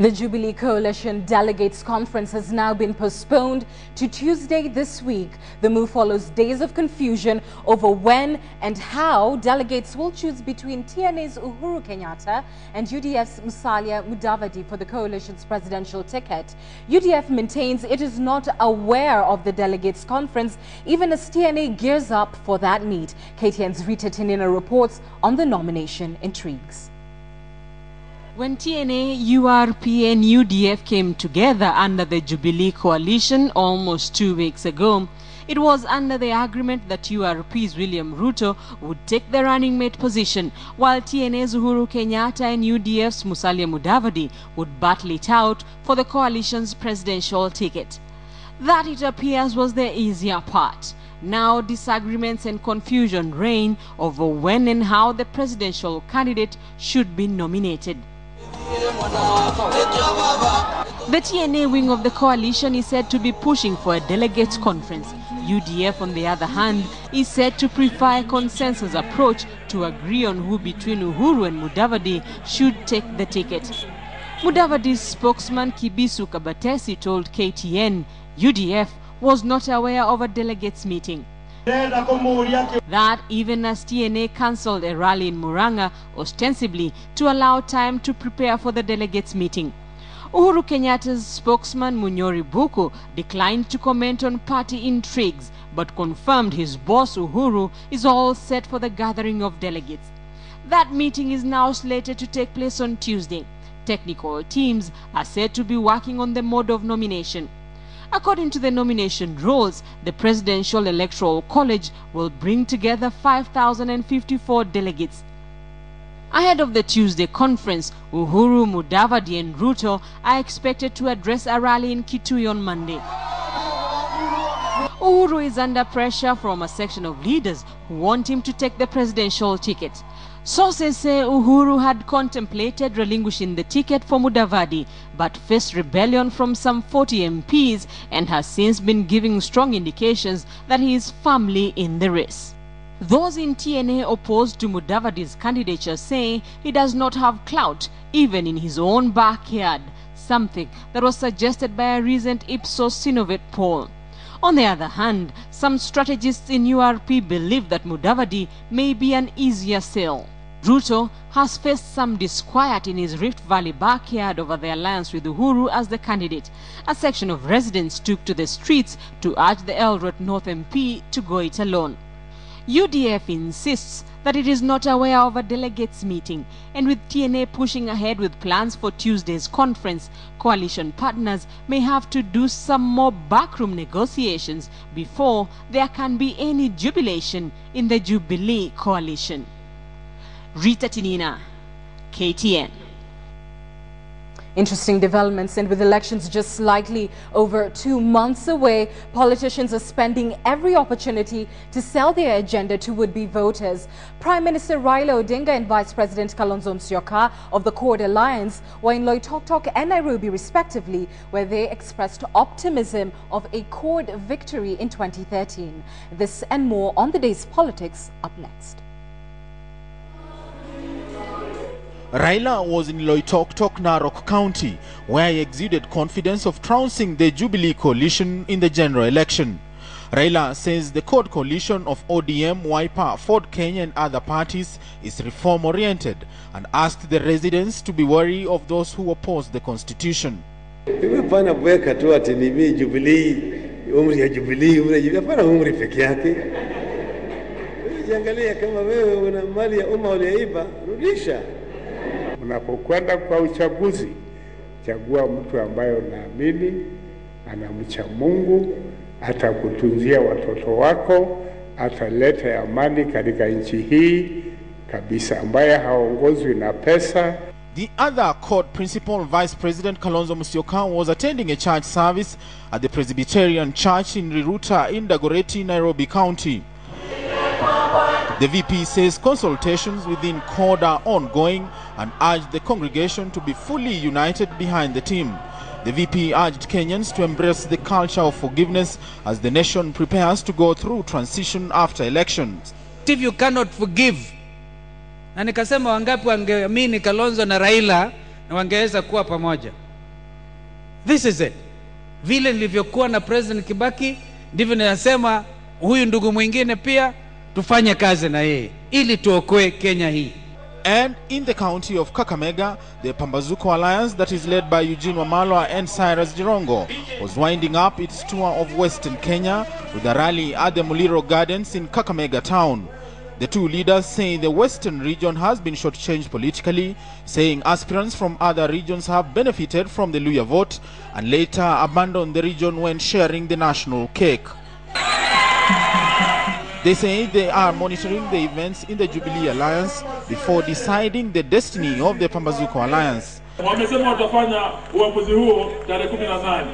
The Jubilee Coalition Delegates Conference has now been postponed to Tuesday this week. The move follows days of confusion over when and how delegates will choose between TNA's Uhuru Kenyatta and UDF's Musalia Mudavadi for the coalition's presidential ticket. UDF maintains it is not aware of the delegates conference, even as TNA gears up for that meet. KTN's Rita Tinina reports on the nomination intrigues. When TNA, URP and UDF came together under the Jubilee coalition almost 2 weeks ago, it was under the agreement that URP's William Ruto would take the running mate position, while TNA's Uhuru Kenyatta and UDF's Musalia Mudavadi would battle it out for the coalition's presidential ticket. That, it appears, was the easier part. Now disagreements and confusion reign over when and how the presidential candidate should be nominated. The TNA wing of the coalition is said to be pushing for a delegates conference. UDF, on the other hand, is said to prefer a consensus approach to agree on who between Uhuru and Mudavadi should take the ticket. Mudavadi's spokesman Kibisu Kabatesi told KTN UDF was not aware of a delegates meeting. That even as TNA cancelled a rally in Muranga, ostensibly to allow time to prepare for the delegates meeting. Uhuru Kenyatta's spokesman Munyori Buku declined to comment on party intrigues, but confirmed his boss Uhuru is all set for the gathering of delegates. That meeting is now slated to take place on Tuesday. Technical teams are said to be working on the mode of nomination. According to the nomination rules, the Presidential Electoral College will bring together 5,054 delegates. Ahead of the Tuesday conference, Uhuru, Mudavadi and Ruto are expected to address a rally in Kitui on Monday. Uhuru is under pressure from a section of leaders who want him to take the presidential ticket. Sources say Uhuru had contemplated relinquishing the ticket for Mudavadi, but faced rebellion from some 40 MPs and has since been giving strong indications that he is firmly in the race. Those in TNA opposed to Mudavadi's candidature say he does not have clout even in his own backyard, something that was suggested by a recent Ipsos Synovate poll. On the other hand, some strategists in URP believe that Mudavadi may be an easier sell. Ruto has faced some disquiet in his Rift Valley backyard over the alliance with Uhuru as the candidate. A section of residents took to the streets to urge the Eldoret North MP to go it alone. UDF insists that it is not aware of a delegates meeting, and with TNA pushing ahead with plans for Tuesday's conference, coalition partners may have to do some more backroom negotiations before there can be any jubilation in the Jubilee coalition. Rita Tinina, KTN. Interesting developments, and with elections just slightly over 2 months away, politicians are spending every opportunity to sell their agenda to would-be voters. Prime Minister Raila Odinga and Vice President Kalonzo Musyoka of the Accord Alliance were in Loitoktok and Nairobi respectively, where they expressed optimism of a Accord victory in 2013. This and more on the day's politics up next. Raila was in Loitoktok, Narok County, where he exuded confidence of trouncing the Jubilee coalition in the general election. Raila says the Accord coalition of ODM, Wiper, Ford Kenya and other parties is reform-oriented and asked the residents to be wary of those who oppose the constitution. Hapana kuweka tu ati ni mimi Jubilee, umri ya Jubilee, hapana umri peke yake. Jiangalia kama wewe una mali ya umma uliyoiba, rudisha. Unapokwenda kwa uchaguzi, chagua mtu ambaye unaamini anamcha Mungu, atakutunzia watoto wako, ataleta amani katika nchi hii kabisa, ambaye haongozwi na pesa. The other Accord principal, Vice President Kalonzo Musyoka, was attending a church service at the Presbyterian Church in Riruta in Dagoretti, Nairobi County. The VP says consultations within Accord are ongoing and urged the congregation to be fully united behind the team. The VP urged Kenyans to embrace the culture of forgiveness as the nation prepares to go through transition after elections. If you cannot forgive, na nikasema wangapi wangeamini Kalonzo na Raila na wangeweza kuwa pamoja. This is it. Vile nilivyokuwa na President Kibaki, ndivyo ninasema huyu ndugu mwingine pia tufanye kazi na yeye ili tuokoe Kenya hii. And in the county of Kakamega, the Pambazuko Alliance that is led by Eugene Wamalwa and Cyrus Jirongo was winding up its tour of Western Kenya with a rally at the Muliro Gardens in Kakamega town. The two leaders say the Western region has been shortchanged politically, saying aspirants from other regions have benefited from the Luhya vote and later abandoned the region when sharing the national cake. They say they are monitoring the events in the Jubilee Alliance before deciding the destiny of the Pambazuko Alliance. Wamesema watafanya uamuzi huo tarehe 18.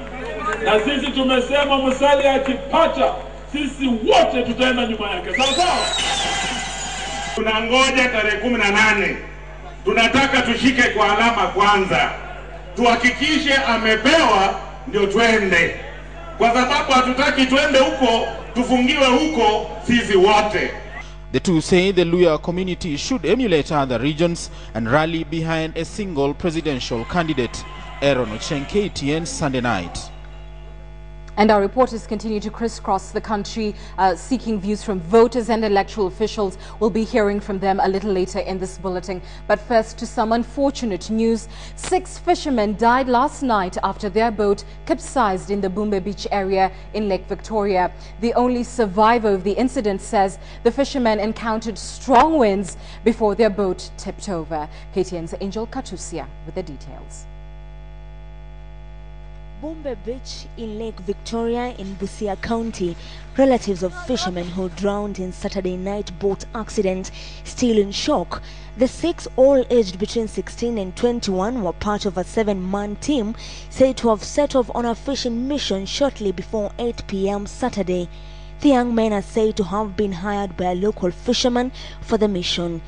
Na sisi tumesema Musalia akipata, sisi wote tutaenda nyuma yake. Sawa sawa? Tunangoja tarehe 18. Tunataka tushike kwa alama kwanza. Tuhakikishe amepewa ndio twende. Kwa sababu hatutaki twende huko, tufungiwe huko sisi wote. The two say the Luhya community should emulate other regions and rally behind a single presidential candidate. Aaron Ocheng, KTN, Sunday night. And our reporters continue to crisscross the country seeking views from voters and electoral officials. We'll be hearing from them a little later in this bulletin. But first, to some unfortunate news. 6 fishermen died last night after their boat capsized in the Boombe Beach area in Lake Victoria. The only survivor of the incident says the fishermen encountered strong winds before their boat tipped over. KTN's Angel Katusia with the details. Boombe Beach in Lake Victoria in Busia County, relatives of fishermen who drowned in Saturday night boat accident still in shock. The 6, all aged between 16 and 21, were part of a 7-man team said to have set off on a fishing mission shortly before 8 p.m. Saturday. The young men are said to have been hired by a local fisherman for the mission.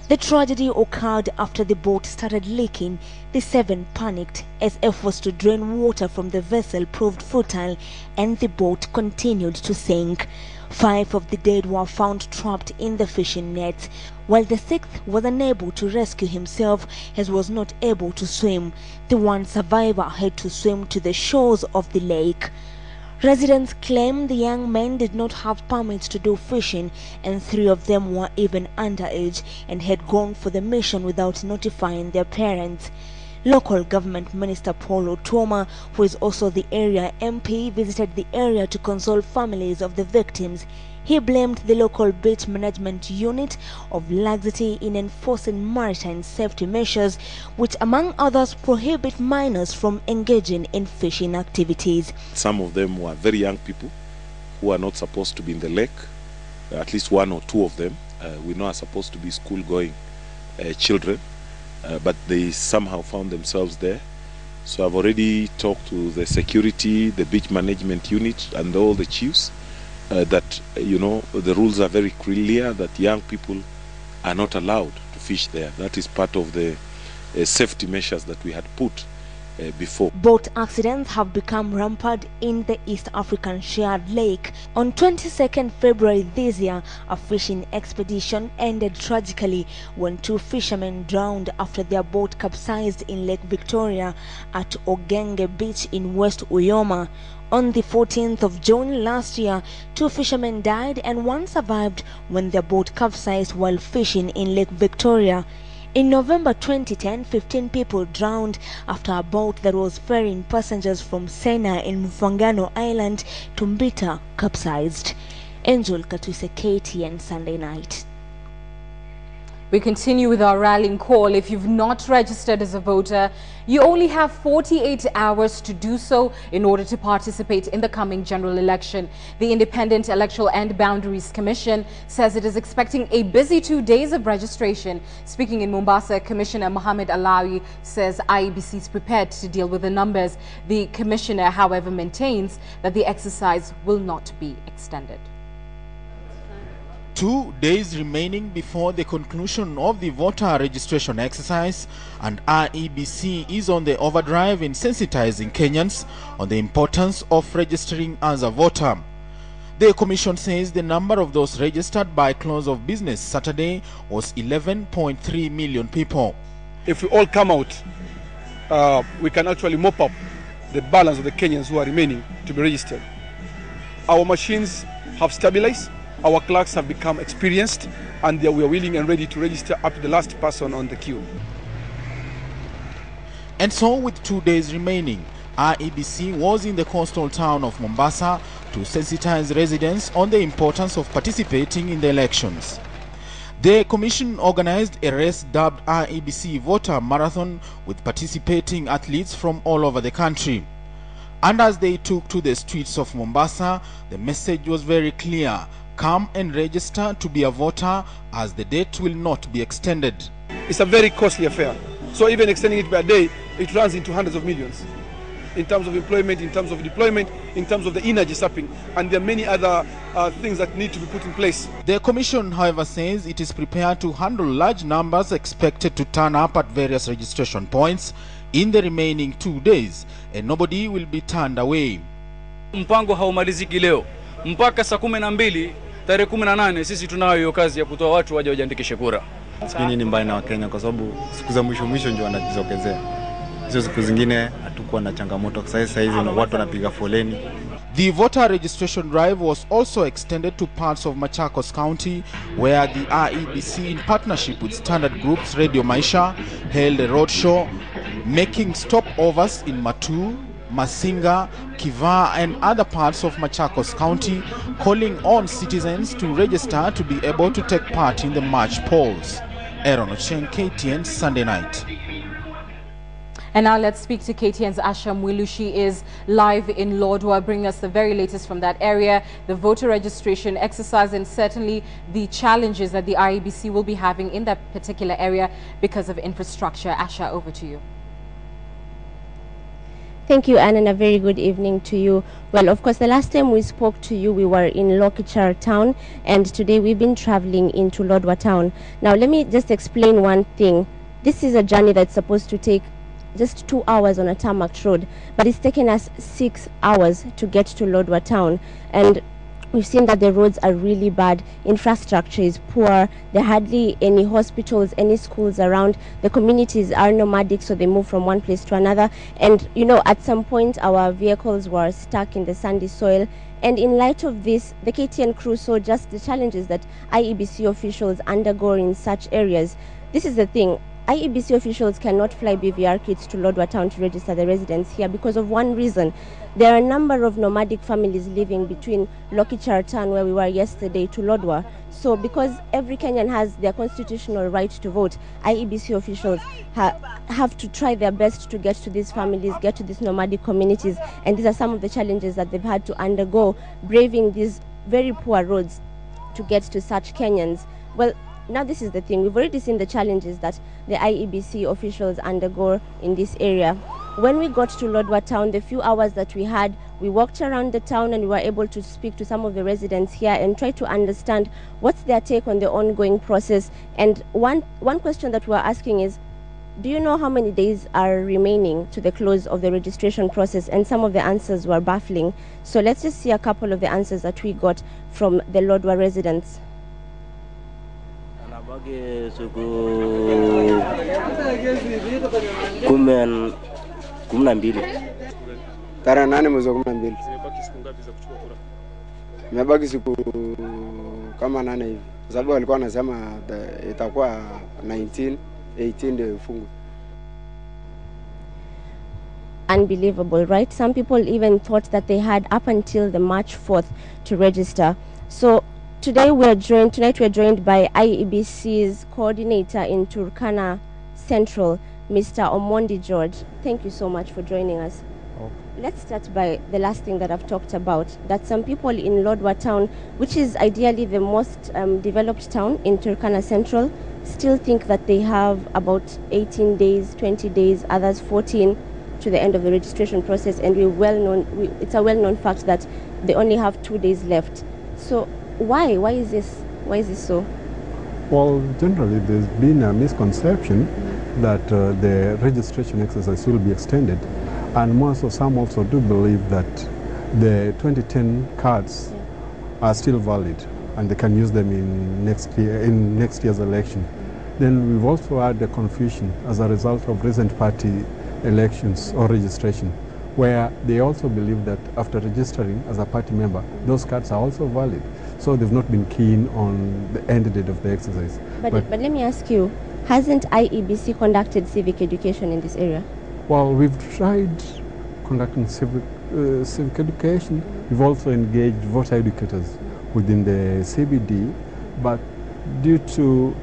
The tragedy occurred after the boat started leaking. The 7 panicked as efforts to drain water from the vessel proved futile and the boat continued to sink. 5 of the dead were found trapped in the fishing nets, while the 6th was unable to rescue himself as was not able to swim. The one survivor had to swim to the shores of the lake. Residents claim the young men did not have permits to do fishing, and 3 of them were even underage and had gone for the mission without notifying their parents. Local government minister Paul Otuoma, who is also the area MP, visited the area to console families of the victims. He blamed the local beach management unit of laxity in enforcing maritime safety measures, which among others prohibit minors from engaging in fishing activities. Some of them were very young people who are not supposed to be in the lake. At least 1 or 2 of them we know are supposed to be school-going children, but they somehow found themselves there. So I've already talked to the security, the beach management unit and all the chiefs that, you know, the rules are very clear that young people are not allowed to fish there. That is part of the safety measures that we had put before. Boat accidents have become rampant in the East African shared lake. On 22nd February this year, a fishing expedition ended tragically when 2 fishermen drowned after their boat capsized in Lake Victoria at Ogenge Beach in West Uyoma. On the 14th of June last year, 2 fishermen died and 1 survived when their boat capsized while fishing in Lake Victoria. In November 2010, 15 people drowned after a boat that was ferrying passengers from Sena in Mfangano Island to Mbita capsized. Angel Katuse, KTN, Sunday night. We continue with our rallying call. If you've not registered as a voter, you only have 48 hours to do so in order to participate in the coming general election. The Independent Electoral and Boundaries Commission says it is expecting a busy 2 days of registration. Speaking in Mombasa, Commissioner Mohammed Alawi says IEBC is prepared to deal with the numbers. The commissioner, however, maintains that the exercise will not be extended. 2 days remaining before the conclusion of the voter registration exercise, and IEBC is on the overdrive in sensitizing Kenyans on the importance of registering as a voter. The Commission says the number of those registered by close of business Saturday was 11.3 million people. If we all come out we can actually mop up the balance of the Kenyans who are remaining to be registered. Our machines have stabilized, our clerks have become experienced, and we are willing and ready to register up to the last person on the queue. And so, with 2 days remaining, IEBC was in the coastal town of Mombasa to sensitize residents on the importance of participating in the elections. The commission organized a race dubbed IEBC Voter Marathon with participating athletes from all over the country. And as they took to the streets of Mombasa, the message was very clear: come and register to be a voter, as the date will not be extended. It's a very costly affair. So even extending it by a day, it runs into hundreds of millions. In terms of employment, in terms of deployment, in terms of the energy sapping, and there are many other things that need to be put in place. The commission, however, says it is prepared to handle large numbers expected to turn up at various registration points in the remaining 2 days, and nobody will be turned away. Mpango haumaliziki leo. Mpaka saa 12 tarehe 18 sisi tunayo hiyo kazi ya kutoa watu waje wajiandikishe kura. Sikini ni mbaya na Wakenya kwa sababu siku za mwisho ndio wanajizokezea. Hizo siku zingine hatukuwa na changamoto. Sasa hizi watu wanapiga foleni. The voter registration drive was also extended to parts of Machakos County, where the IEBC, in partnership with Standard Group's Radio Maisha, held a roadshow, making stopovers in Matu, Masinga, Kiva, and other parts of Machakos County, calling on citizens to register to be able to take part in the March polls. Aaron Ochieng, KTN, Sunday night. And now let's speak to KTN's Asha Mwilu. She is live in Lodwar, bringing us the very latest from that area, the voter registration exercise, and certainly the challenges that the IEBC will be having in that particular area because of infrastructure. Asha, over to you. Thank you, Anne, and a very good evening to you. Well, of course, the last time we spoke to you, we were in Lokichar town, and today we've been traveling into Lodwar town. Now, let me just explain one thing. This is a journey that's supposed to take just 2 hours on a tarmac road, but it's taken us 6 hours to get to Lodwar town, and we've seen that the roads are really bad, infrastructure is poor, there are hardly any hospitals, any schools around, the communities are nomadic, so they move from one place to another, and you know, at some point our vehicles were stuck in the sandy soil. And in light of this, the KTN crew saw just the challenges that IEBC officials undergo in such areas. This is the thing. IEBC officials cannot fly BVR kits to Lodwar town to register the residents here because of one reason. There are a number of nomadic families living between Lokichar town, where we were yesterday, to Lodwar. So because every Kenyan has their constitutional right to vote, IEBC officials have to try their best to get to these families, get to these nomadic communities. And these are some of the challenges that they've had to undergo, braving these very poor roads to get to such Kenyans. Well, now this is the thing. We've already seen the challenges that the IEBC officials undergo in this area. When we got to Lodwar town, the few hours that we had, we walked around the town and we were able to speak to some of the residents here and try to understand what's their take on the ongoing process. And one question that we're asking is, do you know how many days are remaining to the close of the registration process? And some of the answers were baffling. So let's just see a couple of the answers that we got from the Lodwar residents. Siku 12 tarehe 8 mwezi wa 12. Imebaki siku kama 8 hivi, kwa sababu walikuwa wanasema itakuwa 18 ndio ifungwe. Unbelievable, right? Some people even thought that they had up until the March 4th to register. So tonight we are joined by IEBC's coordinator in Turkana Central, Mr. Omondi George. Thank you so much for joining us. Let's start by the last thing that I've talked about, that some people in Lodwar town, which is ideally the most developed town in Turkana Central, still think that they have about 18 days, 20 days, others 14 to the end of the registration process, and it's a well-known fact that they only have 2 days left. So why is this so? Well, generally there's been a misconception that the registration exercise will be extended, and some also do believe that the 2010 cards are still valid and they can use them in next year's election. Then we've also had the confusion as a result of recent party elections or registration, where they also believe that after registering as a party member, those cards are also valid. So they've not been keen on the end date of the exercise. But let me ask you, hasn't IEBC conducted civic education in this area? Well, we've tried conducting civic education. We've also engaged voter educators within the CBD, but due to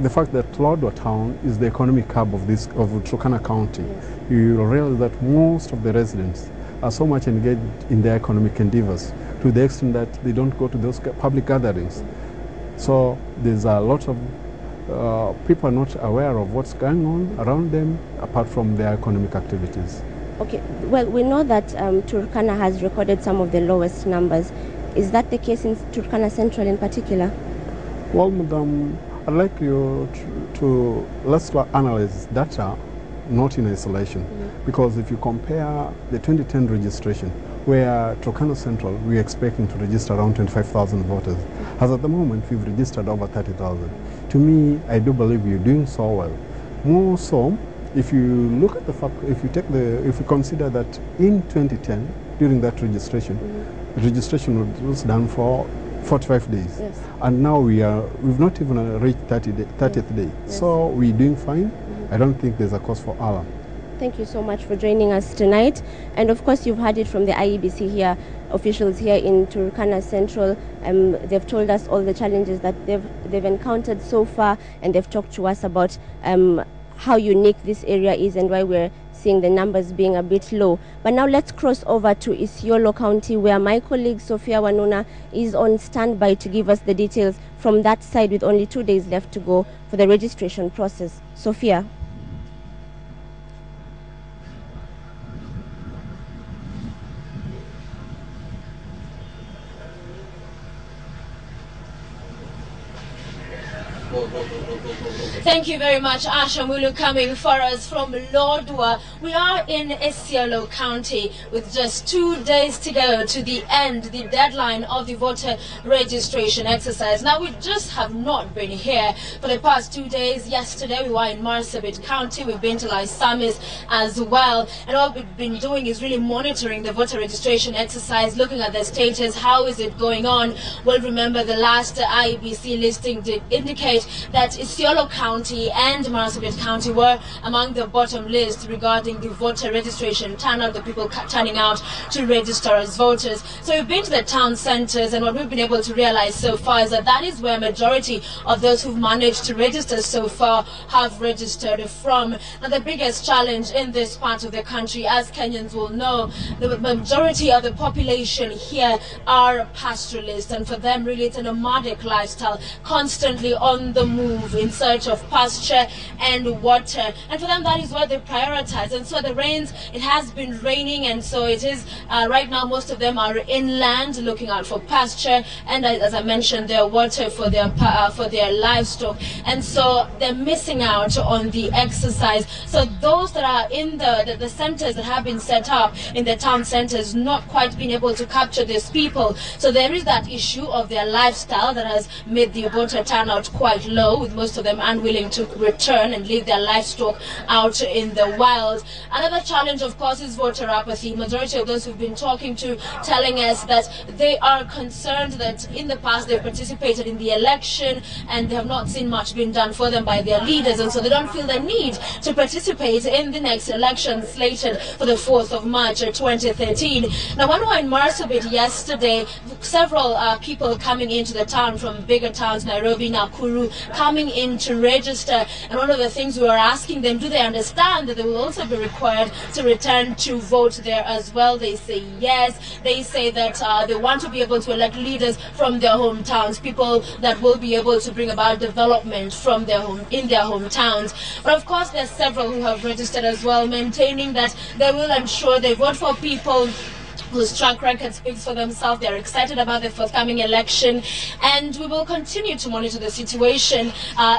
the fact that Lodwar town is the economic hub of Turkana County, you realize that most of the residents are so much engaged in their economic endeavors to the extent that they don't go to those public gatherings. So there's a lot of people are not aware of what's going on around them apart from their economic activities. Okay, well, we know that Turkana has recorded some of the lowest numbers. Is that the case in Turkana Central in particular? Well, Madam, I'd like you let's analyze data not in isolation. Because if you compare the 2010 registration, where Turkana Central, we're expecting to register around 25,000 voters. As at the moment, we've registered over 30,000. To me, I do believe you're doing so well. More so, if you look at the fact, if you consider that in 2010, during that registration, was done for 45 days. Yes. And now we've not even reached 30th day. Yes. So we're doing fine. I don't think there's a cause for alarm. Thank you so much for joining us tonight. And of course, you've heard it from the IEBC here, officials here in Turkana Central. They've told us all the challenges that they've encountered so far, and they've talked to us about how unique this area is and why we're seeing the numbers being a bit low. But now let's cross over to Isiolo County, where my colleague Sophia Wanuna is on standby to give us the details from that side, with only 2 days left to go for the registration process. Sophia. Thank you very much, Asha Mulu, coming for us from Lodwar. We are in Isiolo County with just 2 days to go to the deadline of the voter registration exercise. Now, we just have not been here for the past 2 days. Yesterday, we were in Marsabit County. We've been to Lysamis as well. And all we've been doing is really monitoring the voter registration exercise, looking at the status. How is it going on? Well, remember, the last IEBC listing did indicate that Isiolo County and Marsabit County were among the bottom list regarding the voter registration turnout, the people turning out to register as voters. So we've been to the town centres, and what we've been able to realize so far is that is where majority of those who've managed to register so far have registered from. Now, the biggest challenge in this part of the country, as Kenyans will know, the majority of the population here are pastoralists, and for them really it's a nomadic lifestyle, constantly on the move in search of pasture and water, and for them that is what they prioritize. And so the rains, it has been raining, and so it is right now most of them are inland looking out for pasture and, as I mentioned, their water for their livestock, and so they're missing out on the exercise. So those that are in the centers that have been set up in the town centers not quite been able to capture these people. So there is that issue of their lifestyle that has made the voter turnout quite low, with most of them unwilling to return and leave their livestock out in the wild. Another challenge, of course, is voter apathy. Majority of those who've been talking to telling us that they are concerned that in the past they've participated in the election and they have not seen much being done for them by their leaders, and so they don't feel the need to participate in the next election slated for the 4th of March 2013. Now, when we were in Marsabit yesterday, several people coming into the town from bigger towns, Nairobi, Nakuru, coming in to register, and one of the things we were asking them, do they understand that they will also be required to return to vote there as well? They say yes. They say that they want to be able to elect leaders from their hometowns, people that will be able to bring about development from their hometowns. But of course, there's several who have registered as well, maintaining that they will ensure they vote for people whose track record speaks for themselves. They're excited about the forthcoming election, and we will continue to monitor the situation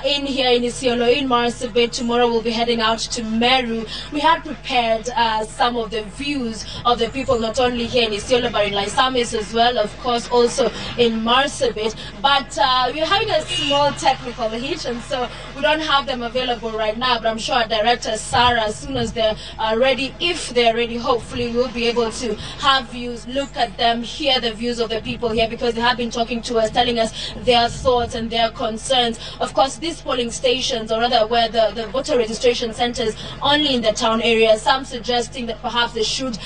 in here in Isiolo, in Marsabit. Tomorrow we'll be heading out to Meru. We had prepared some of the views of the people, not only here in Isiolo but in Laisamis as well, of course also in Marsabit. But we're having a small technical hitch, and so we don't have them available right now, but I'm sure our director Sarah, as soon as they're ready, if they're ready, hopefully we'll be able to have views, look at them, hear the views of the people here, because they have been talking to us, telling us their thoughts and their concerns. Of course, these polling stations, or rather where the voter registration centers, only in the town area, some suggesting that perhaps they should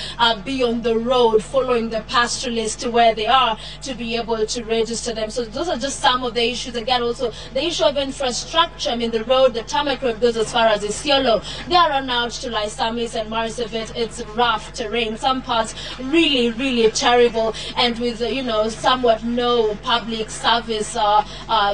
be on the road, following the pastoralist to where they are, to be able to register them. So those are just some of the issues. Again, also the issue of infrastructure. I mean, the road, the tarmac road goes as far as Isiolo. They are run out to Laisamis and Marsabit. It's rough terrain. Some parts really, really terrible, and with somewhat no public service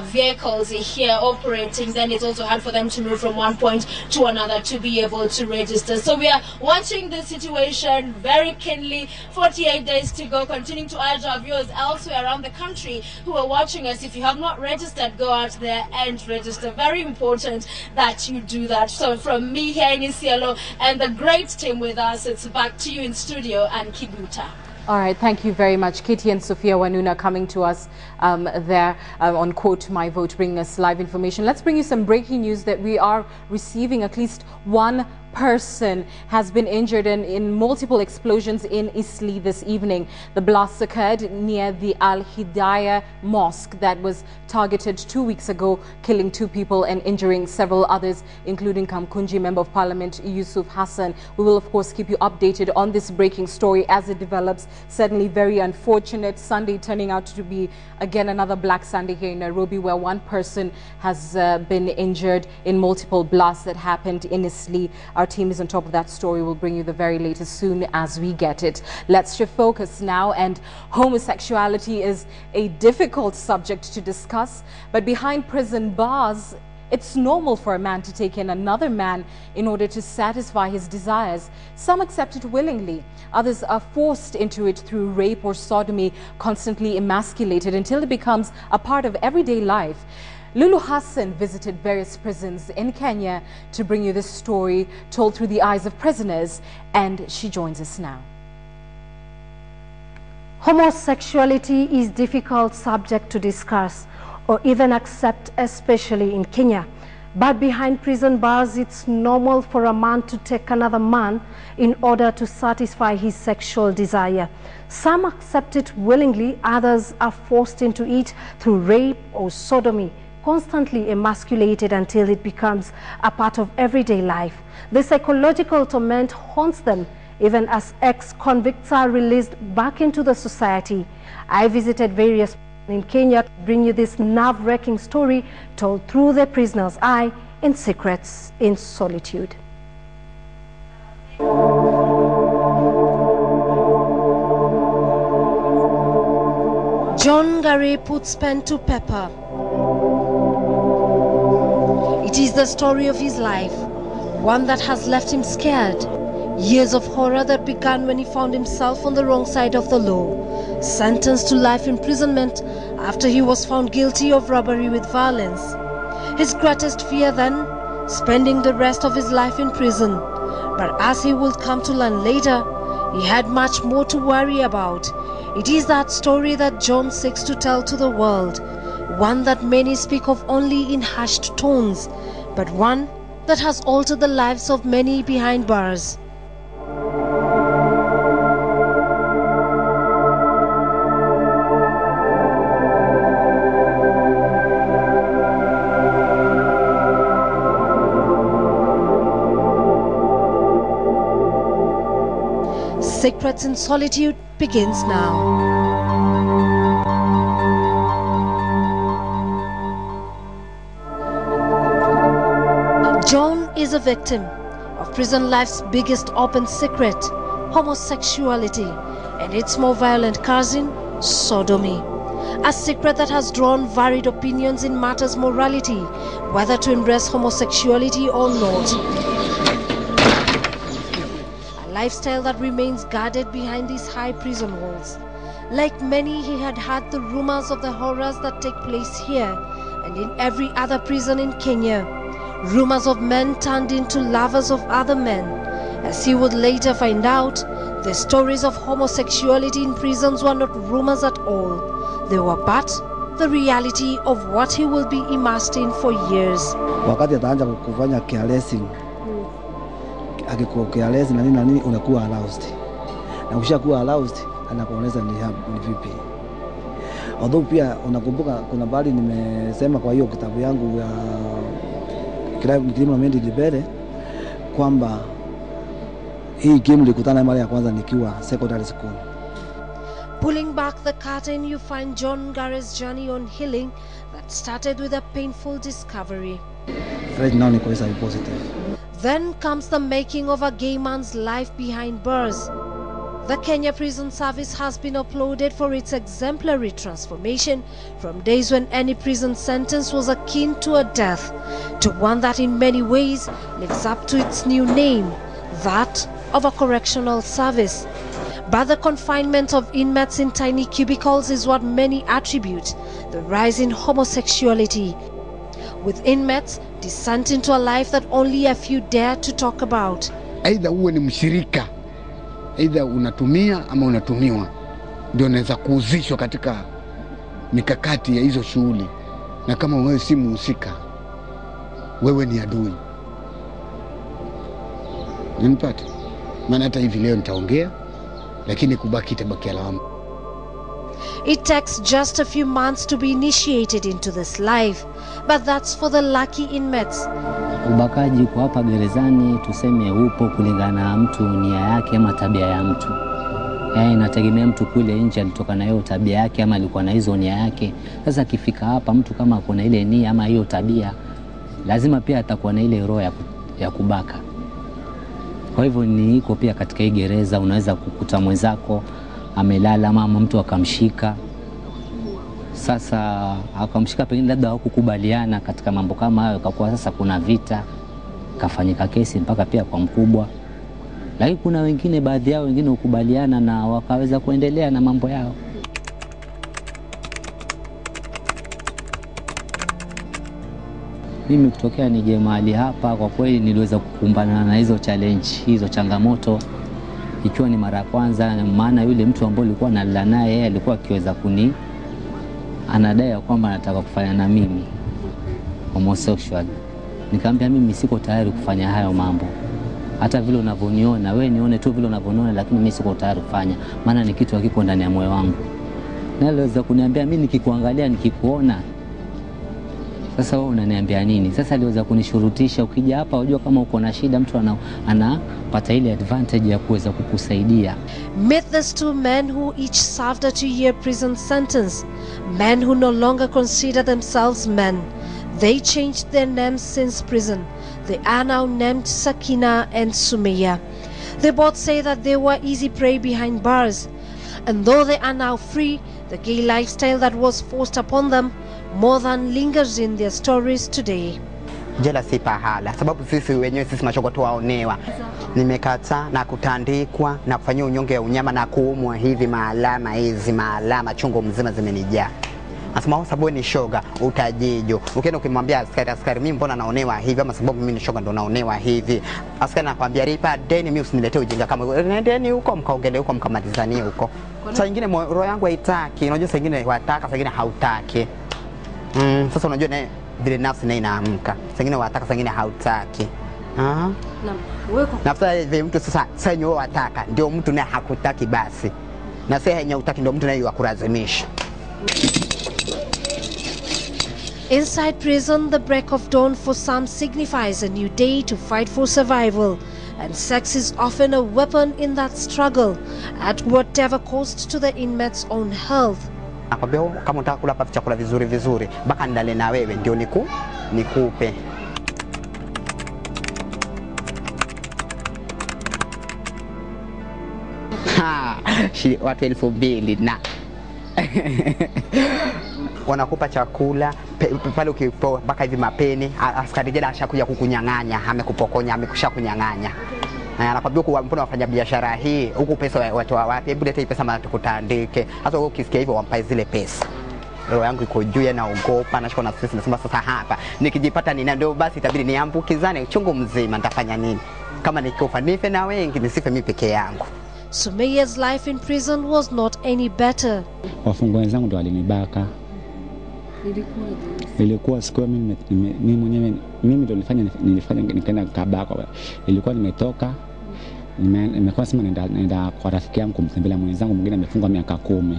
vehicles here operating, then it's also hard for them to move from one point to another to be able to register. So we are watching the situation very keenly. 48 days to go. Continuing to urge our viewers elsewhere around the country who are watching us, if you have not registered, go out there and register. Very important that you do that. So from me here in Isiolo and the great team with us, it's back to you in studio and Kibuta. All right, thank you very much. KTN Sophia Wanuna coming to us there on Quote My Vote, bringing us live information. Let's bring you some breaking news that we are receiving. At least one person has been injured in multiple explosions in Eastleigh this evening. The blasts occurred near the Al Hidayah Mosque that was targeted 2 weeks ago, killing 2 people and injuring several others, including Kamkunji Member of Parliament Yusuf Hassan. We will, of course, keep you updated on this breaking story as it develops. Certainly very unfortunate. Sunday turning out to be, again, another Black Sunday here in Nairobi, where one person has been injured in multiple blasts that happened in Eastleigh. Our team is on top of that story. We'll bring you the very latest soon as we get it. Let's shift focus now. And homosexuality is a difficult subject to discuss, but behind prison bars, it's normal for a man to take in another man in order to satisfy his desires. Some accept it willingly. Others are forced into it through rape or sodomy, constantly emasculated until it becomes a part of everyday life. Lulu Hassan visited various prisons in Kenya to bring you this story told through the eyes of prisoners, and she joins us now. Homosexuality is a difficult subject to discuss or even accept, especially in Kenya. But behind prison bars, it's normal for a man to take another man in order to satisfy his sexual desire. Some accept it willingly, others are forced into it through rape or sodomy, constantly emasculated until it becomes a part of everyday life. The psychological torment haunts them even as ex-convicts are released back into the society. I visited various in Kenya to bring you this nerve-wracking story told through the prisoner's eye in Secrets in Solitude. John Gary puts pen to paper. It is the story of his life, one that has left him scared. Years of horror that began when he found himself on the wrong side of the law, sentenced to life imprisonment after he was found guilty of robbery with violence. His greatest fear then, spending the rest of his life in prison. But as he would come to learn later, he had much more to worry about. It is that story that John seeks to tell to the world, one that many speak of only in hushed tones, but one that has altered the lives of many behind bars. Secrets in Solitude begins now. John is a victim of prison life's biggest open secret, homosexuality, and its more violent cousin, sodomy. A secret that has drawn varied opinions in matters morality, whether to embrace homosexuality or not. A lifestyle that remains guarded behind these high prison walls. Like many, he had heard the rumors of the horrors that take place here and in every other prison in Kenya. Rumors of men turned into lovers of other men. As he would later find out, the stories of homosexuality in prisons were not rumors at all. They were but the reality of what he will be immersed in for years. Wakati ataanza kufanya caressing, akikuwa caressing na nini unakuwa aroused. Na ukishakuwa aroused anakueleza ni vipi. Although pia unakumbuka kuna bali nimesema kwa hiyo kitabu yangu ya Kilimo Mendi Libere kwamba hii game nilikutana mara ya kwanza nikiwa secondary school. Pulling back the curtain, you find John Gare's journey on healing that started with a painful discovery. Right now niko positive. Then comes the making of a gay man's life behind bars. The Kenya Prison Service has been applauded for its exemplary transformation from days when any prison sentence was akin to a death to one that in many ways lives up to its new name, that of a correctional service. But the confinement of inmates in tiny cubicles is what many attribute the rise in homosexuality, with inmates descent into a life that only a few dare to talk about. Aidha uwe ni mshirika, aidha unatumia ama unatumiwa, ndio unaweza kuhusishwa katika mikakati ya hizo shughuli, na kama wewe si mhusika, wewe ni adui. Unanipata? Maana hata hivi leo nitaongea, lakini kubaki itabaki alama. It takes just a few months to be initiated into this life, but that's for the lucky inmates. Ubakaji kwa hapa gerezani tuseme upo kulingana na mtu nia yake ama tabia ya mtu. Inategemea mtu kule nje alitoka na hiyo tabia yake ama alikuwa na hizo nia yake. Sasa akifika hapa mtu kama kuna ile nia ama hiyo tabia, lazima pia atakuwa na ile roho ya kubaka. Kwa hivyo ni iko pia katika hii gereza, unaweza kukuta mwenzako amelala ama mtu akamshika. Sasa akamshika pengine labda hawakukubaliana katika mambo kama hayo, kwa sasa kuna vita, kafanyika kesi mpaka pia kwa mkubwa. Lakini kuna wengine, baadhi yao wengine hukubaliana na wakaweza kuendelea na mambo yao. Mimi kutokea nije mahali hapa, kwa kweli niliweza kukumbana na hizo challenge, hizo changamoto ikiwa ni mara ya kwanza. Maana yule mtu ambaye nilikuwa nalala naye yeye alikuwa akiweza anadai kwamba anataka kufanya na mimi homosexual. Nikamwambia mimi siko tayari kufanya hayo mambo. Hata vile unavyoniona, wewe nione tu vile unavyoniona, lakini mimi siko tayari kufanya, maana ni kitu hakiko ndani ya moyo wangu. Na aliweza kuniambia mimi nikikuangalia nikikuona, sasa wewe unaniambia nini? Sasa aliweza kunishurutisha, ukija hapa unajua kama uko na shida mtu anapata ile advantage ya kuweza kukusaidia. Meet these two men who each served a 2-year prison sentence. Men who no longer consider themselves men. They changed their names since prison. They are now named Sakina and Sumaya. They both say that they were easy prey behind bars. And though they are now free, the gay lifestyle that was forced upon them more than lingers in their stories today. Jela si pahala, sababu sisi wenyewe sisi mashoga tuwaonewa. Nimekata na kutandikwa na kufanyia unyonge ya unyama na kuumwa hivi, maalama hizi, maalama chungu mzima zimenijaa. Nasema sababu ni shoga utajijo. Ukienda ukimwambia askari mimi mbona naonewa hivi, ama sababu mimi ni shoga ndo naonewa hivi. Askari anakuambia lipa deni, mimi usiniletee ujinga kama nendeni huko mkaongele huko mkamalizanie huko. Saa nyingine roho yangu haitaki, unajua saa nyingine wataka, saa nyingine hautaki. Sasa unajua na vile nafsi na inaamka. Saa nyingine wataka, saa nyingine hautaki. Nafsa hivi mtu sasa nyo wataka ndio mtu naye hakutaki basi. Na sasa yenye utaki ndio mtu naye yakulazimisha. Inside prison, the break of dawn for some signifies a new day to fight for survival. And sex is often a weapon in that struggle, at whatever cost to the inmate's own health. Nakwambia kama unataka kula hapa chakula vizuri, baka ndale na wewe ndio nikupe. Watu 2,000 na wanakupa chakula pale ukipoa baka hivi mapeni, askari jela ashakuja kukunyang'anya, amekupokonya, amekushakunyang'anya. anakwambia kwa mbona wafanya biashara hii huku pesa watoa wapi, hebu leta hii pesa maana tukutandike. Hata wewe ukisikia hivyo wampa zile pesa, roho yangu iko juu, naogopa, nashika na stress, nasema sasa hapa nikijipata nina ndio basi itabidi niambukizane uchungu mzima, nitafanya nini? Kama nikifa nife na wengi, nisife mimi peke yangu. Sumayya's life in prison was not any better. Wafungwa wenzangu ndio walinibaka. Ilikuwa siku mimi mwenyewe ndio nilifanya nikaenda kabaka. Ilikuwa nimetoka nimekuwa sema naenda kwa rafiki yangu kumtembelea mwenzangu mwingine amefungwa miaka 10.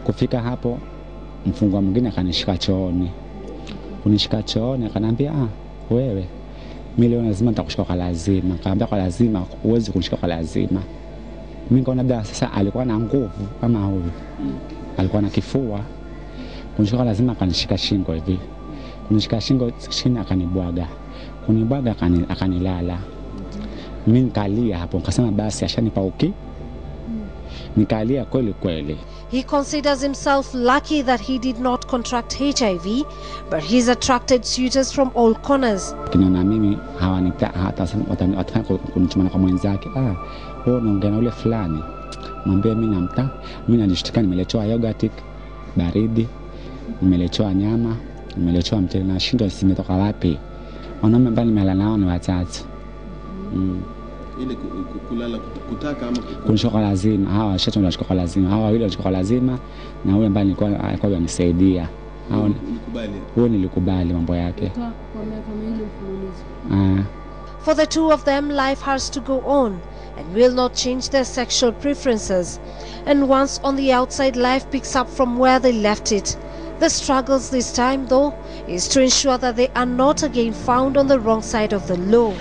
Kufika hapo mfungwa mwingine akanishika chooni. Kunishika chooni akanambia wewe mimi leo lazima nitakushika kwa lazima. Akaambia kwa lazima uweze kunishika kwa lazima. Mimi nikaona labda sasa alikuwa na nguvu kama huyu. Alikuwa na kifua. Kunishika lazima akanishika shingo hivi. Kunishika shingo chini akanibwaga. Kunibwaga akanilala. Mimi nikalia hapo nikasema basi ashanipa uki. Nikalia kweli kweli. He considers himself lucky that he did not contract HIV, but he's attracted suitors from all corners. Kinaona mimi hawanita hata wataka kunitumana kwa mwenzake. Wewe unaongea na yule fulani. Mwambie mimi namta. Mimi nalishtuka nimeletewa yogurt baridi, nimeletewa nyama, nimeletewa mchele na shindo simetoka wapi. Wanaume ambao nimelala nao ni watatu. Ile kulala kutaka ama kunishika lazima. Hawa shatu wanashika lazima. Hawa wale wanashika lazima na yule ambaye alikuwa ananisaidia. Hao nilikubali mambo yake. For the two of them, life has to go on and will not change their sexual preferences. And once on the outside, life picks up from where they left it. The struggles this time, though, is to ensure that they are not again found on the wrong side of the law.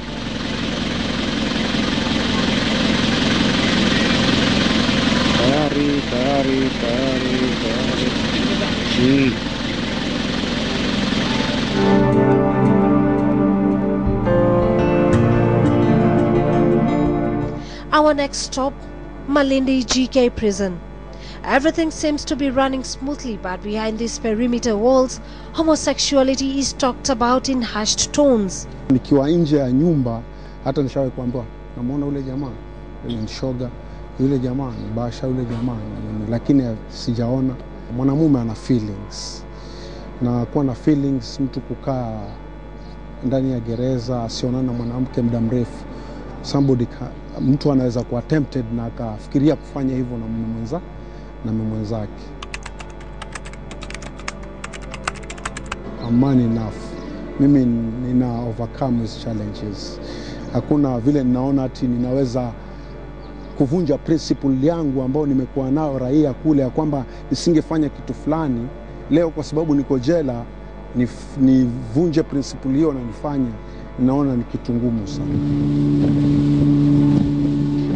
Our next stop, Malindi GK prison. Everything seems to be running smoothly, but behind these perimeter walls, homosexuality is talked about in hushed tones. Nikiwa nje ya nyumba, hata nishawahi kuambiwa, namuona ule jamaa, ni shoga, yule jamaa ni basha, yule jamaa, lakini sijaona. Mwanamume ana feelings. Na kuwa na feelings, mtu kukaa ndani ya gereza, asionana na mwanamke muda mrefu. Mtu anaweza kuwa tempted na akafikiria kufanya hivyo na mume mwenzake. Man enough. Mimi nina overcome these challenges. Hakuna vile ninaona ati ninaweza kuvunja principle yangu ambao nimekuwa nao raia kule ya kwamba nisingefanya kitu fulani leo kwa sababu niko jela nivunje principle hiyo na nifanye. Naona ni kitu ngumu sana.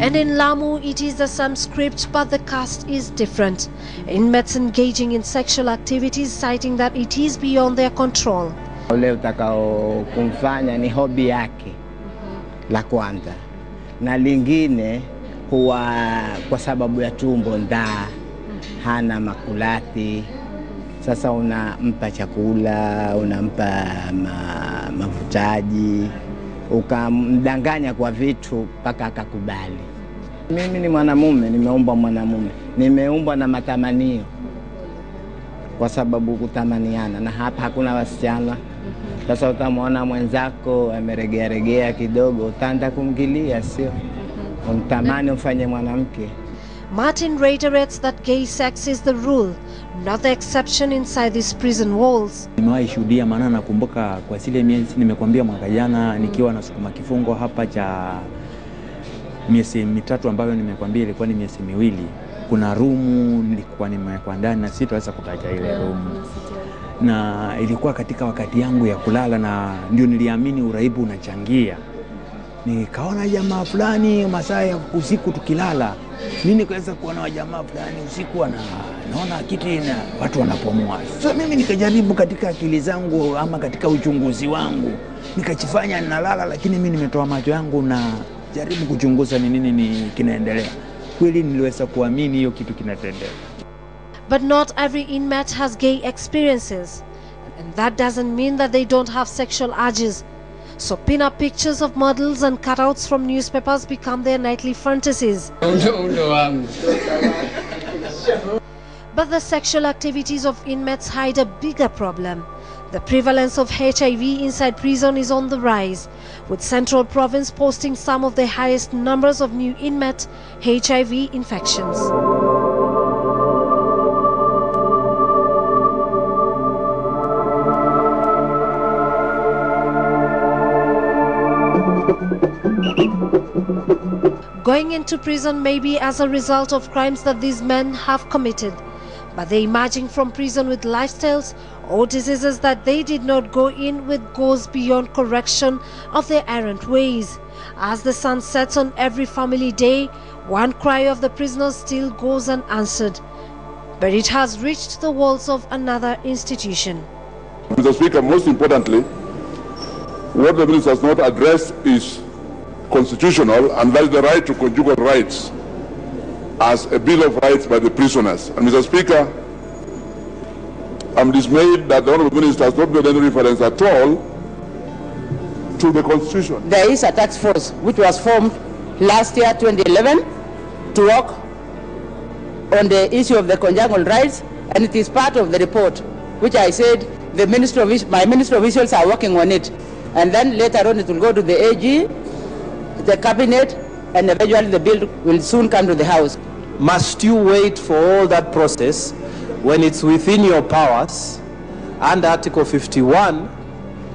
And in Lamu, it is the same script, but the cast is different. Inmates engaging in sexual activities, citing that it is beyond their control. Ule utakao kumfanya ni hobby yake la kwanza, na lingine huwa kwa sababu ya tumbo ndaa, hana makulati. Sasa unampa chakula, unampa mavutaji, ukamdanganya kwa vitu mpaka akakubali. Mimi ni mwanamume, nimeumbwa mwanamume, nimeumbwa na matamanio kwa sababu kutamaniana, na hapa hakuna wasichana. Sasa utamwona mwenzako ameregea kidogo, utaanza kumgilia, sio? Untamani ufanye mwanamke. Martin reiterates that gay sex is the rule, not the exception inside these prison walls. Nimewahi shuhudia, maana nakumbuka kwa zile miezi nimekuambia mwaka jana nikiwa nasukuma kifungo hapa cha miezi mitatu ambayo nimekuambia ilikuwa ni miezi miwili. Kuna room nilikuwa nimewekwa ndani na sitaweza kutaja ile room. Na ilikuwa katika wakati yangu ya kulala na ndio niliamini uraibu unachangia. Nikaona jamaa fulani masaa ya usiku tukilala. Mimi nikaweza kuona jamaa fulani usiku naona kitu na watu wanapomua. So mimi nikajaribu katika akili zangu ama katika uchunguzi wangu. Nikachifanya nalala, lakini mimi nimetoa macho yangu na jaribu kuchunguza ni nini kinaendelea. Kweli niliweza kuamini hiyo kitu kinatendeka. But not every inmate has gay experiences, and that doesn't mean that they don't have sexual urges. So pin-up pictures of models and cutouts from newspapers become their nightly fantasies. But the sexual activities of inmates hide a bigger problem. The prevalence of HIV inside prison is on the rise, with Central Province posting some of the highest numbers of new inmate HIV infections. Going into prison may be as a result of crimes that these men have committed, but they emerging from prison with lifestyles or diseases that they did not go in with goes beyond correction of their errant ways. As the sun sets on every family day, one cry of the prisoners still goes unanswered, but it has reached the walls of another institution. Mr. Speaker, most importantly, what the minister has not addressed is constitutional, and that is the right to conjugal rights as a bill of rights by the prisoners. And Mr. Speaker, I'm dismayed that the Honourable Minister has not made any reference at all to the Constitution. There is a task force which was formed last year, 2011, to work on the issue of the conjugal rights, and it is part of the report, which I said my Minister of Officials are working on it. And then later on it will go to the AG, the Cabinet, and eventually the bill will soon come to the House. Must you wait for all that process when it's within your powers under Article 51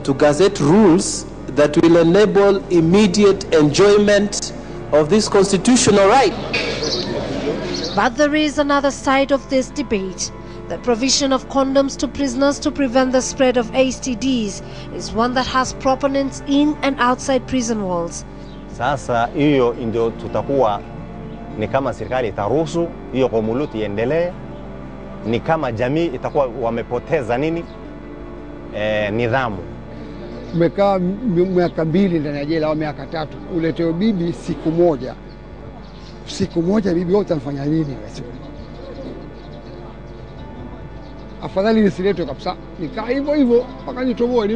to gazette rules that will enable immediate enjoyment of this constitutional right? But there is another side of this debate. The provision of condoms to prisoners to prevent the spread of STDs is one that has proponents in and outside prison walls. Sasa hiyo ndio tutakuwa ni kama serikali itaruhusu hiyo komuluti iendelee, ni kama jamii itakuwa wamepoteza nini nidhamu. Umekaa miaka 2 ndani ya jela au miaka 3, uletewe bibi siku moja bibi wote anafanya nini? Afadhali nisiletwe kabisa, nikaa hivyo mpaka nitoboe,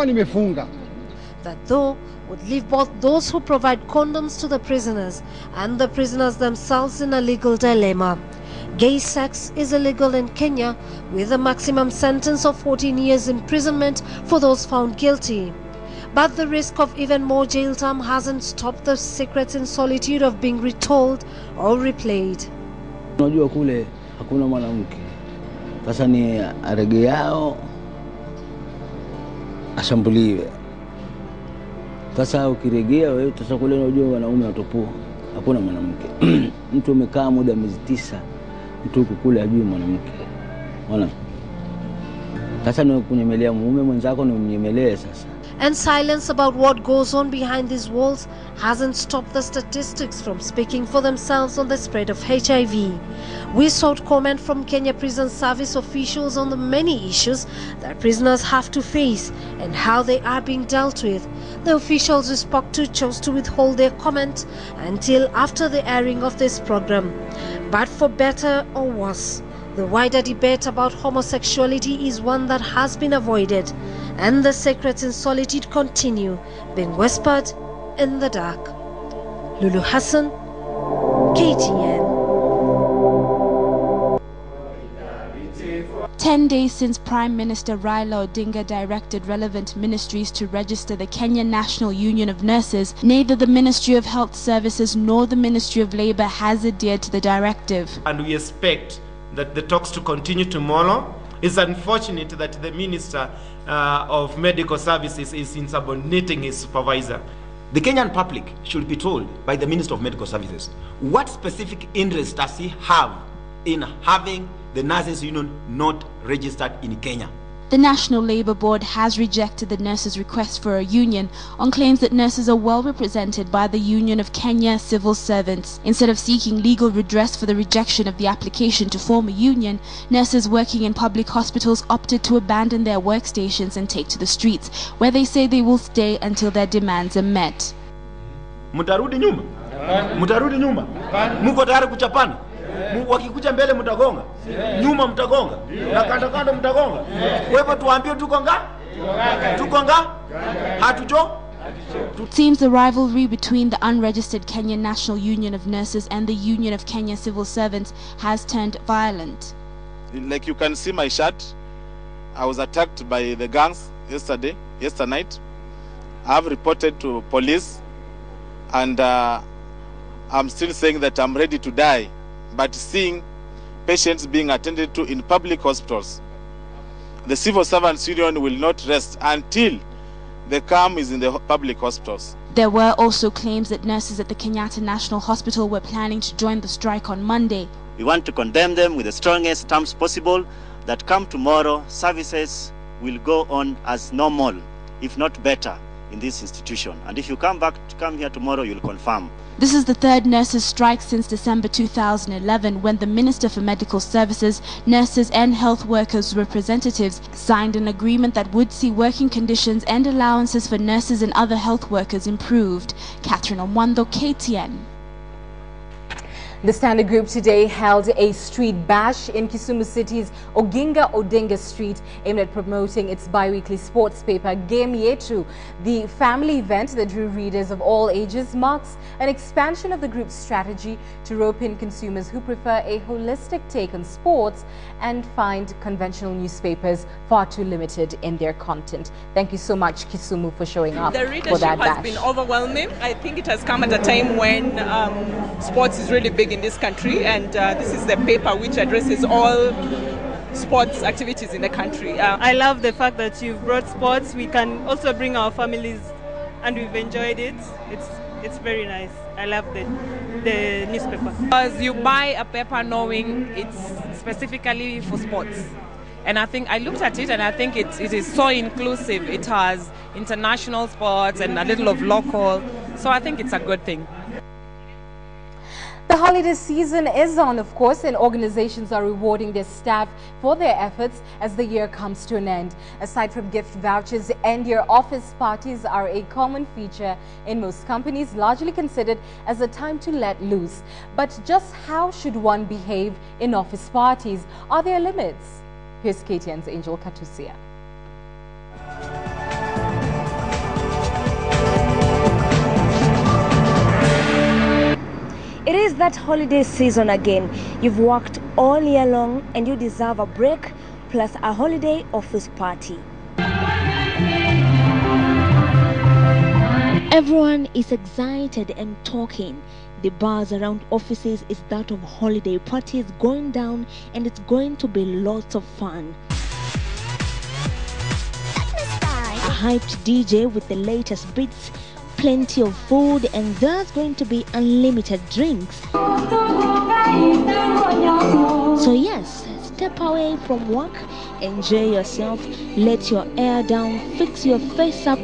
nimefunga. That though would leave both those who provide condoms to the prisoners and the prisoners themselves in a legal dilemma. Gay sex is illegal in Kenya, with a maximum sentence of 14 years imprisonment for those found guilty. But the risk of even more jail time hasn't stopped the secrets in solitude of being retold or replayed. Unajua kule hakuna mwanamke. Sasa ni arege yao ashambuliwe. Sasa ukiregea wewe sasa kule unajua wanaume watopua. Hakuna mwanamke. Mtu umekaa muda miezi 9, mtu kule ajui mwanamke. Unaona? Sasa ni kunyemelea mume mwenzako, ni mnyemelee sasa. And silence about what goes on behind these walls hasn't stopped the statistics from speaking for themselves on the spread of HIV. We sought comment from Kenya Prison Service officials on the many issues that prisoners have to face and how they are being dealt with. The officials we spoke to chose to withhold their comment until after the airing of this program. But for better or worse, the wider debate about homosexuality is one that has been avoided, and the secrets in solitude continue being whispered in the dark. Lulu Hassan, KTN. 10 days since Prime Minister Raila Odinga directed relevant ministries to register the Kenya National Union of Nurses, neither the Ministry of Health Services nor the Ministry of Labour has adhered to the directive. And we expect that the talks to continue tomorrow. It's unfortunate that the Minister of Medical Services is insubordinating his supervisor. The Kenyan public should be told by the Minister of Medical Services what specific interest does he have in having the Nurses Union not registered in Kenya. The National Labour Board has rejected the nurses' request for a union on claims that nurses are well represented by the Union of Kenya Civil Servants. Instead of seeking legal redress for the rejection of the application to form a union, nurses working in public hospitals opted to abandon their workstations and take to the streets, where they say they will stay until their demands are met. Mutarudi nyuma? Mutarudi nyuma? Muko tayari kuchapana? Wakikuja mbele mtagonga, nyuma mtagonga, na kando kando mtagonga. Kwa hivyo tuambie tuko nga? Hatucho? It seems the rivalry between the unregistered Kenyan National Union of Nurses and the Union of Kenya Civil Servants has turned violent. Like you can see my shirt, I was attacked by the gangs yesterday night. I have reported to police, and I'm still saying that I'm ready to die, but seeing patients being attended to in public hospitals, the Civil Servants Union will not rest until the calm is in the public hospitals. There were also claims that nurses at the Kenyatta National Hospital were planning to join the strike on Monday. We want to condemn them with the strongest terms possible, that come tomorrow, services will go on as normal, if not better, in this institution. And if you come here tomorrow, you'll confirm. This is the third nurses' strike since December 2011, when the Minister for Medical Services, Nurses and Health Workers representatives signed an agreement that would see working conditions and allowances for nurses and other health workers improved. Catherine Omwando, KTN. The Standard Group today held a street bash in Kisumu City's Oginga Odinga Street aimed at promoting its bi-weekly sports paper, Game Yetu. The family event that drew readers of all ages marks an expansion of the group's strategy to rope in consumers who prefer a holistic take on sports and find conventional newspapers far too limited in their content. Thank you so much, Kisumu, for showing up for that bash. The readership has been overwhelming. I think it has come at a time when sports is really big in this country, and this is the paper which addresses all sports activities in the country. I love the fact that you've brought sports. We can also bring our families, and we've enjoyed it. It's very nice. I love the newspaper. Because you buy a paper knowing it's specifically for sports. And I think I looked at it and I think it is so inclusive. It has international sports and a little of local. So I think it's a good thing. The holiday season is on, of course, and organizations are rewarding their staff for their efforts as the year comes to an end. Aside from gift vouchers, end-year office parties are a common feature in most companies, largely considered as a time to let loose. But just how should one behave in office parties? Are there limits? Here's KTN's Angel Katusia. It is that holiday season again. You've worked all year long and you deserve a break, plus a holiday office party. Everyone is excited and talking. The buzz around offices is that of holiday parties going down, and it's going to be lots of fun. A hyped DJ with the latest beats, plenty of food, and there's going to be unlimited drinks. So yes, step away from work, enjoy yourself, let your hair down, fix your face up,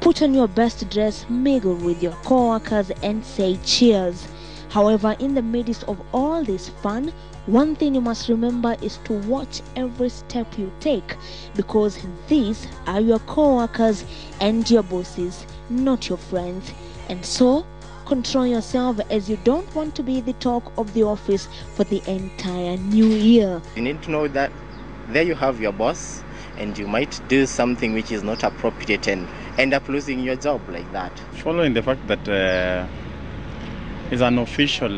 put on your best dress, mingle with your co-workers and say cheers. However, in the midst of all this fun, one thing you must remember is to watch every step you take, because these are your co-workers and your bosses, not your friends. And so, control yourself, as you don't want to be the talk of the office for the entire new year. You need to know that there you have your boss, and you might do something which is not appropriate and end up losing your job like that. Following the fact that it's an official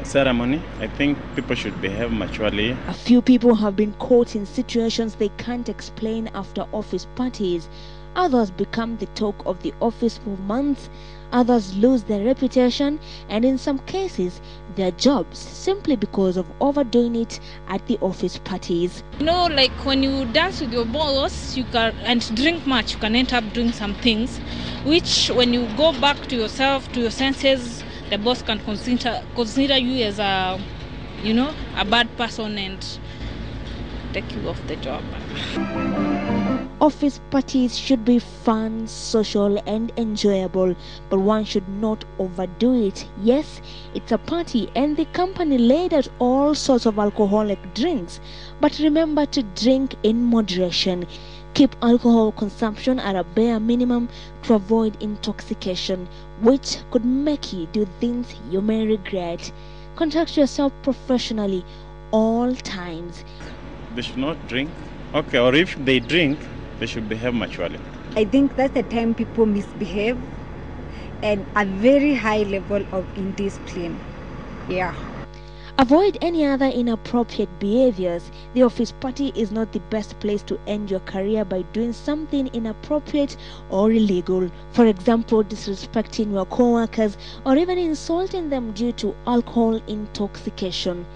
ceremony, I think people should behave maturely. A few people have been caught in situations they can't explain after office parties. Others become the talk of the office for months, others lose their reputation, and in some cases their jobs, simply because of overdoing it at the office parties. You know, like when you dance with your boss and drink much, you can end up doing some things which, when you go back to yourself, to your senses, the boss can consider you as a bad person and take you off the job. Office parties should be fun, social and enjoyable, but one should not overdo it. Yes, it's a party and the company laid out all sorts of alcoholic drinks, but remember to drink in moderation. Keep alcohol consumption at a bare minimum to avoid intoxication, which could make you do things you may regret. Conduct yourself professionally all times. They should not drink. Okay, or if they drink, they should behave maturely. I think that's the time people misbehave and a very high level of indiscipline. Yeah. Avoid any other inappropriate behaviors. The office party is not the best place to end your career by doing something inappropriate or illegal. For example, disrespecting your co-workers or even insulting them due to alcohol intoxication.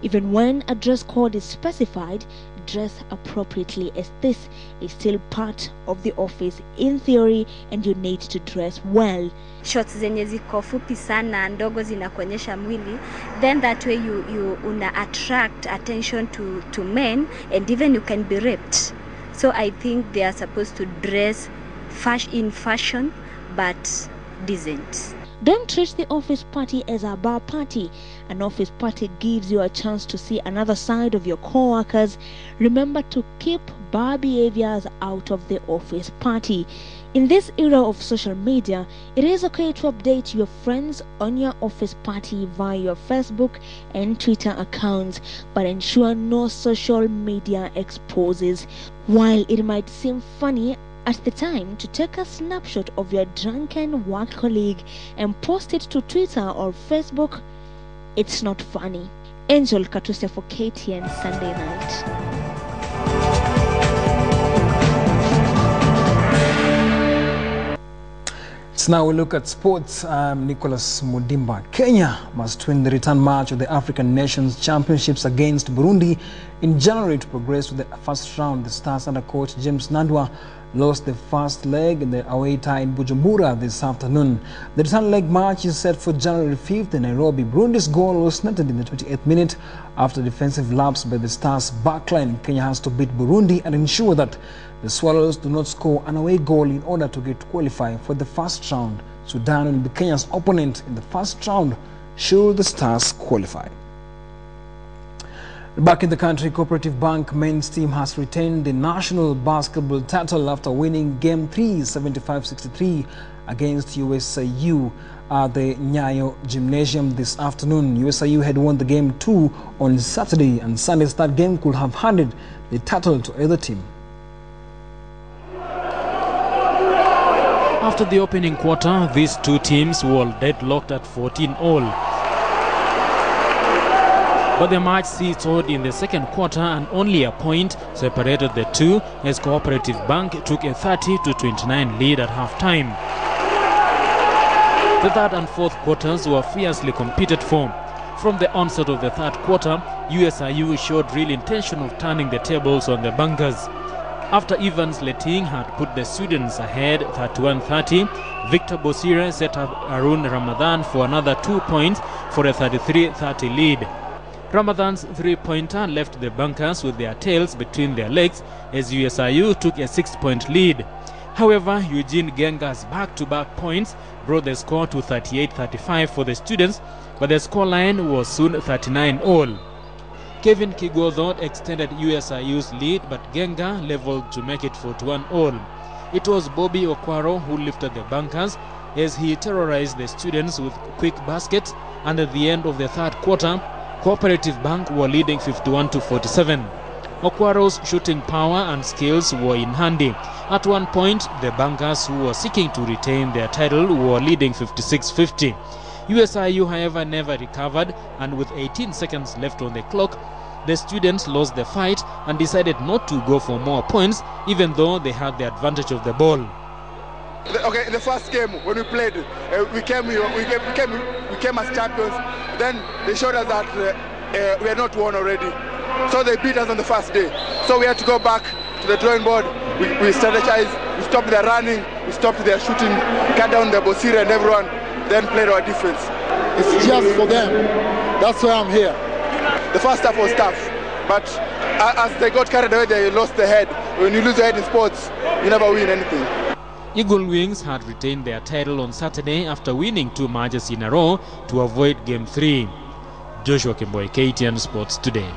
Even when a dress code is specified, dress appropriately, as this is still part of the office in theory and you need to dress well. Shorts zenye ziko fupi sana ndogo zinakuonyesha mwili, then that way you una attract attention to men, and even you can be raped. So I think they are supposed to dress in fashion but decent. Don't treat the office party as a bar party. An office party gives you a chance to see another side of your co-workers. Remember to keep bar behaviors out of the office party. In this era of social media, it is okay to update your friends on your office party via your Facebook and Twitter accounts, but ensure no social media exposes. While it might seem funny at the time to take a snapshot of your drunken work colleague and post it to Twitter or Facebook, it's not funny. Angel Katuse for KTN Sunday Night. So now we look at sports. Nicholas Mudimba. Kenya must win the return match of the African Nations Championships against Burundi in January to progress to the first round. The Stars under coach James Nandwa lost the first leg in the away tie in Bujumbura this afternoon. The return leg match is set for January 5th in Nairobi. Burundi's goal was netted in the 28th minute after defensive lapse by the Stars' backline. Kenya has to beat Burundi and ensure that the Swallows do not score an away goal in order to get qualified for the first round. Sudan will be Kenya's opponent in the first round should the Stars qualify. Back in the country, Cooperative Bank men's team has retained the national basketball title after winning Game 3 75-63 against USIU at the Nyayo Gymnasium this afternoon. USIU had won the Game 2 on Saturday, and Sunday's third game could have handed the title to either team. After the opening quarter, these two teams were deadlocked at 14-all. But the match seesawed in the second quarter and only a point separated the two as Cooperative Bank took a 30-29 lead at halftime. The third and fourth quarters were fiercely competed for. From the onset of the third quarter, USIU showed real intention of turning the tables on the bankers. After Evans Leting had put the students ahead 31-30, Victor Bosire set up Arun Ramadan for another 2 points for a 33-30 lead. Ramadan's three-pointer left the bankers with their tails between their legs as USIU took a 6-point lead. However, Eugene Genga's back-to-back points brought the score to 38-35 for the students, but the scoreline was soon 39-all. Kevin Kigodho extended USIU's lead, but Genga leveled to make it 41-all. It was Bobby Okwaro who lifted the bankers as he terrorized the students with quick baskets, and at the end of the third quarter, Cooperative Bank were leading 51-47. Okwaro's shooting power and skills were in handy. At one point, the bankers who were seeking to retain their title were leading 56-50. USIU, however, never recovered, and with 18 seconds left on the clock, the students lost the fight and decided not to go for more points, even though they had the advantage of the ball. Okay, in the first game when we played, we came as champions. Then they showed us that we are not won already. So they beat us on the first day. So we had to go back to the drawing board. We strategized, we stopped their running, we stopped their shooting, cut down the Bosira and everyone, then played our defense. It's just for them. That's why I'm here. The first half was tough, but as they got carried away, they lost their head. When you lose your head in sports, you never win anything. Eagle Wings had retained their title on Saturday after winning 2 matches in a row to avoid Game 3. Joshua Kimboy, KTN Sports Today.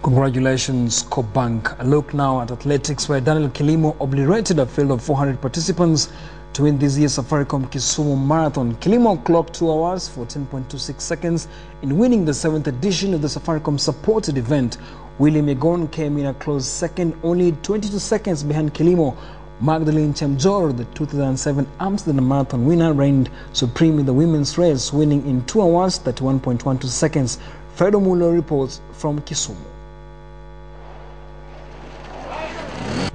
Congratulations, Cobank. A look now at athletics, where Daniel Kilimo obliterated a field of 400 participants to win this year's Safaricom Kisumu Marathon. Kilimo clocked 2 hours, 14.26 seconds in winning the 7th edition of the Safaricom supported event Willie Megon came in a close second, only 22 seconds behind Kilimo. Magdalene Chemjor, the 2007 Amsterdam Marathon winner, reigned supreme in the women's race, winning in 2 hours, 31.12 seconds. Fredo Muller reports from Kisumu.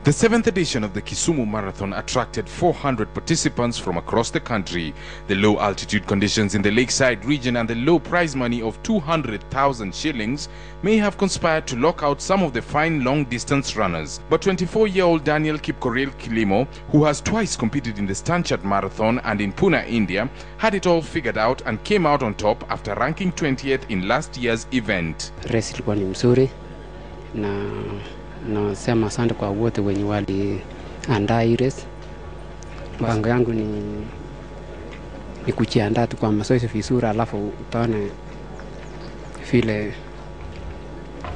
The 7th edition of the Kisumu Marathon attracted 400 participants from across the country. The low altitude conditions in the lakeside region and the low prize money of 200,000 shillings may have conspired to lock out some of the fine long-distance runners. But 24-year-old Daniel Kipkoril Kilimo, who has twice competed in the Stanchart Marathon and in Pune, India, had it all figured out and came out on top after ranking 20th in last year's event. Race ilikuwa ni mzuri na nasema asante kwa wote wenye waliandaa hii race. Mpango yangu ni kujiandaa tu kwa mazoezi vizuri, alafu utaone vile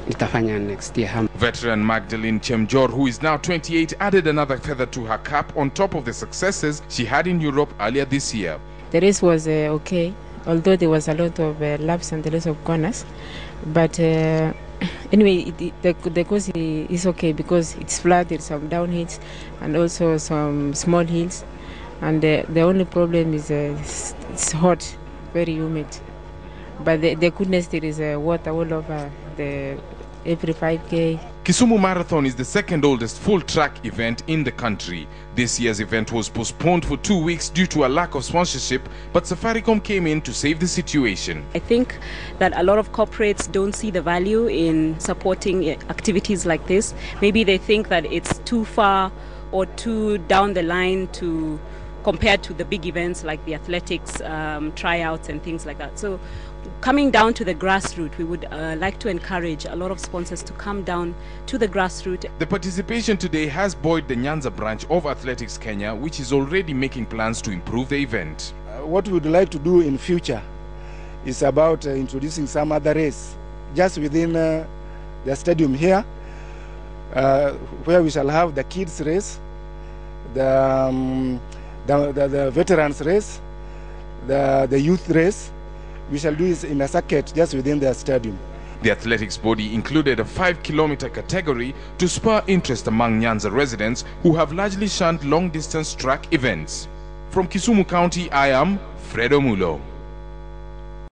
nitafanya next year. Veteran Magdalene Chemjor, who is now 28, added another feather to her cap on top of the successes she had in Europe earlier this year. The race was okay, although there was a lot of laps and a lot of corners, but anyway, the course is okay because it's flat, there's some downhills and also some small hills, and the only problem is it's hot, very humid. But the goodness, there is water all over every 5K. Kisumu Marathon is the second oldest full-track event in the country. This year's event was postponed for 2 weeks due to a lack of sponsorship, but Safaricom came in to save the situation. I think that a lot of corporates don't see the value in supporting activities like this. Maybe they think that it's too far or too down the line to compared to the big events like the athletics, tryouts and things like that. So coming down to the grassroots, we would like to encourage a lot of sponsors to come down to the grassroots. The participation today has buoyed the Nyanza branch of Athletics Kenya, which is already making plans to improve the event. What we would like to do in future is about introducing some other race just within the stadium here, where we shall have the kids race, the veterans race, the youth race. We shall do this in a circuit just within the stadium. The athletics body included a 5-kilometer category to spur interest among Nyanza residents who have largely shunned long-distance track events. From Kisumu County, I am Fredo Mulo.